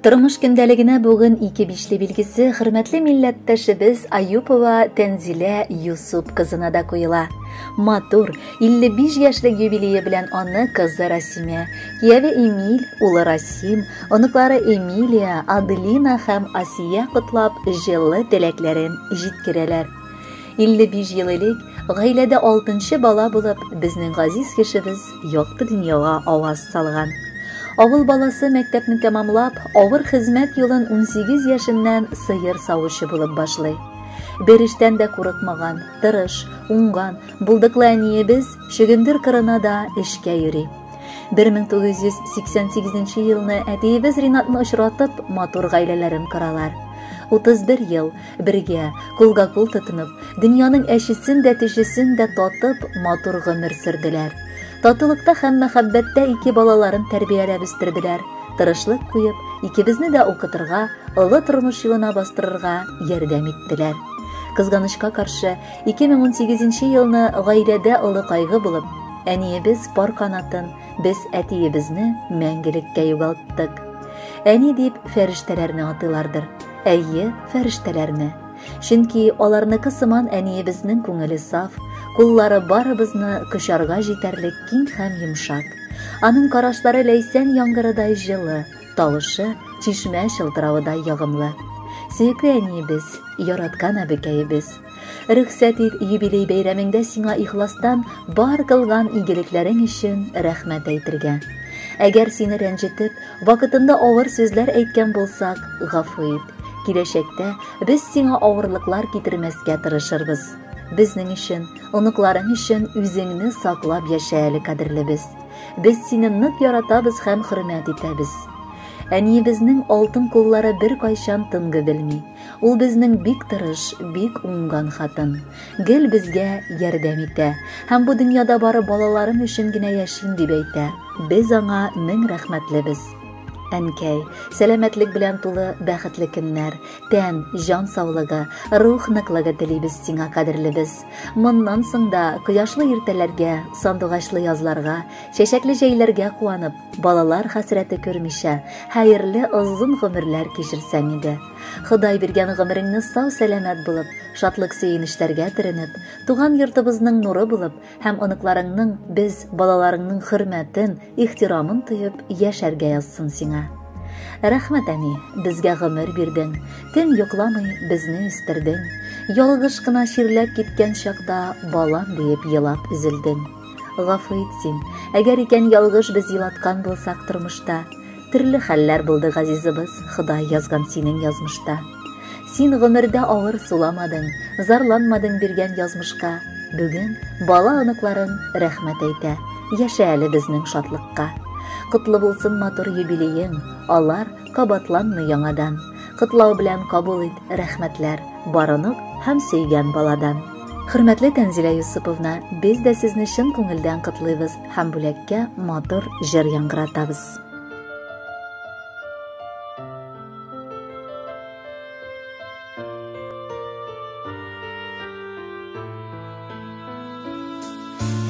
Тормыш көндәлегенә бүген 2-5 билгесе хөрмәтле милләттәшебез Аюпова Тәнзилә Юсуп кызына да куела. Матур 55 яшьлек юбилее белән аны кызы Расимә, кияве Эмиль, улы Расим, оныклары Эмилия, Аделина һәм Асия котлап җылы теләкләрен җиткерәләр. 55 ел элек гаиләдә 6нчы бала булып безнең газиз кешебез якты дөньяга аваз салган. Авыл баласы мәктәпне тәмамлап, авыр хезмәт юлын 18 яшеннән сыер савучы булып башлый. Бер эштән дә курыкмаган, тырыш, уңган, булдыклы әниебез шөгендер кырына да эшкә йөри. 1988 елны әтиебез Ринатны очратып, матур гаиләләрен коралар. 31 ел бергә, кулга-кул тотынып, дөньяның әшесен дә тишесен дә татып, матур гомер сөрделәр. Татылыкта һәм мәхәббәттә 2 балаларын тәрбияләп үстерделәр. Тырышлык куеп, икебезне дә укытырга, олы тормыш юлына бастырырга ярдәм иттеләр. Кызганычка каршы, 2018 елны гаиләдә олы кайгы булып, әниебез пар канатын, без әтиебезне мәңгелеккә югалттык. Әни дип фәрештәләрне атыйлардыр. Әйе, фәрештәләрне. Чөнки аларныкы сыман әниебезнең күңеле саф, куллары барыбызны кочарга җитәрлек киң һәм йомшак. Аның карашлары ләйсән яңгырыдай җылы, тавышы чишмә чылтыравыдай ягымлы. Сөекле әниебез, яраткан әбекәебез, рөхсәт ит юбилей бәйрәмендә сиңа ихластан бар кылган игелекләрең өчен рәхмәт әйтергә. Әгәр сине рәнҗетеп, вакытында авыр сүзләр әйткән булсак, гафу ит. Киләчәктә без сиңа авырлыклар китермәскә тырышырбыз. Безнең өчен, оныкларың өчен үзеңне саклап яшә әле кадерлебез. Без сине нык яратабыз һәм хөрмәт итәбез. Әниебезнең алтын куллары бер кайчан тынгы белми. Ул безнең бик тырыш, бик уңган хатын. Гел безгә ярдәм итә һәм бу дөньяда бары балаларым өчен генә яшим дип әйтә. Без аңа мең рәхмәтлебез. Әнкәй, сәламәтлек белән тулы бәхетле көннәр, тән, җан саулыгы, рух ныклыгы телибез сиңа кадерлебез. Моннан соң да кояшлы иртәләргә, сандугачлы язларга, чәчәкле җәйләргә куанып, балалар хәсрәте күрмичә, хәерле озын гомерләр кичерсәң иде. Ходай биргән гомереңне сау-сәламәт булып, шатлык сөенечләргә төренеп, туган йортыбызның нуры булып, һәм оныкларыңның, без балаларыңның хөрмәтен, ихтирамын тоеп яшәргә язсын сиңа. Рәхмәт әни, безгә гомер бирдең, төн йокламый безне үстердең. Ялгыш кына чирләп киткән чакта балам диеп елап üzелдең. Гафу ит син, әгәр икән ялгыш без елаткан булсак тормышта. Төрле хәлләр булды газизыбыз, Ходай язган синең язмышта. Син гомердә авыр суламадың, зарланмадың биргән язмышка. Бүген бала оныкларын рәхмәт әйтә, яшә әле безнең шатлыкка. Котлы булсын матур юбилеең, алар кабатланмый яңадан. Котлау белән кабул ит рәхмәтләр, барынып һәм сөйгән баладан. Хөрмәтле Тәнзилә Юсуповна, без дә сезне чын күңелдән котлыйбыз һәм бүләккә матур җыр яңгыратабыз.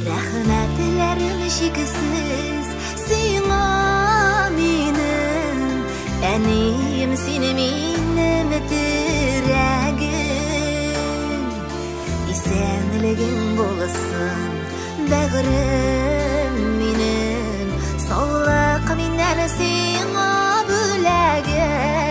Рәхмәтләрем чиксез сиңа минем, әнием сине минем терәгем. Исәнлегең булсын, бәгърем минем, саулык миннән сиңа бүләгем.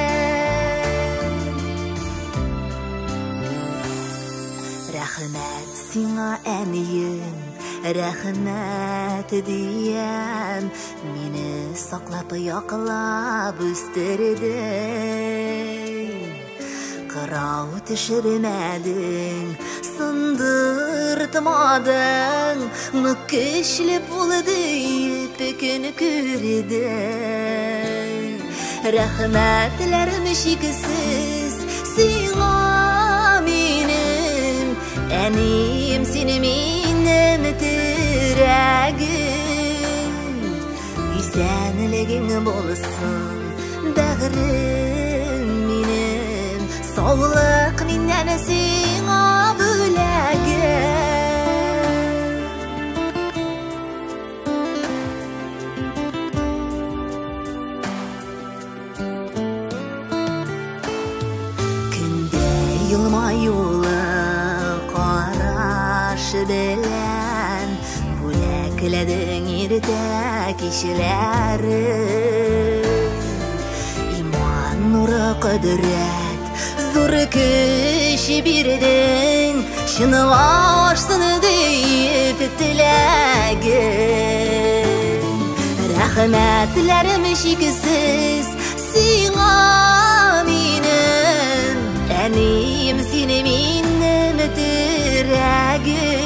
Рәхмәт сиңа әнием, рәхмәт диям, мине саклап яклап үстердең. Кырау төшермәдең, сындыртмадың, көчле булды пекен күрдең. Рәхмәтләрем чиксез сиңа минем, әнием сине минем терәгем. Исәнлегең булсын, бәгърем минем, саулык миннән сиңа бүләгем. bilen Bülekledin irde kişileri İman nuru kudret zor kişi birden Şını varsın deyip tilagin Rahmetlerim şiksiz Sina minin Enim seni minnim diragin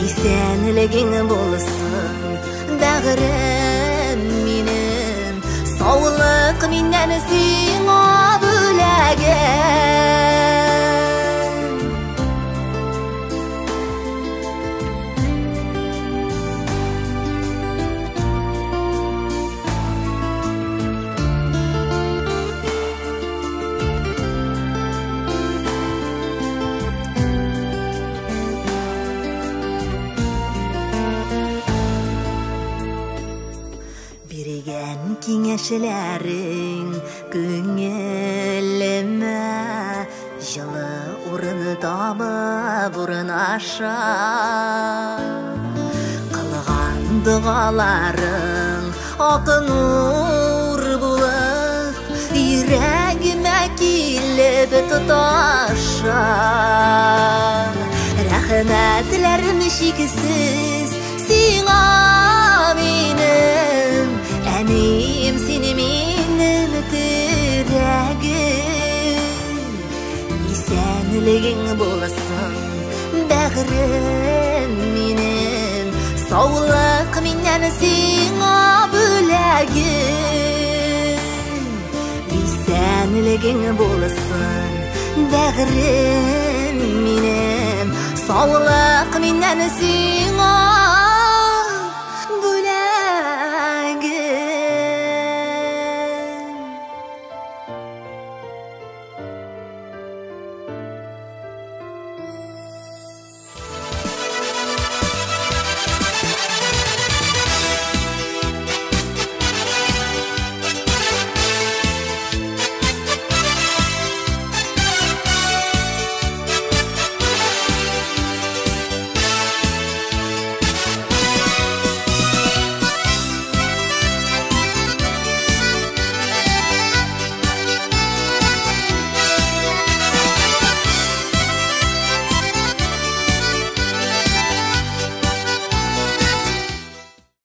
İsenligin bolsun Dağırım minin Sağlık minnen sina bülagin Birigen kiňeşlerin köňelime Ýyly urunu tabyp urun aşa Kılgan dugalaryň akynur bulup Ýüregime kilip tutaşa Rahmetlerim şiksiz siňa minim Enim seni minnim diragin İsenligin bolsun Dağırım minim Sağlık minnen siňa bülagin İsenligin bolsun Dağırım minim Sağlık minnen siňa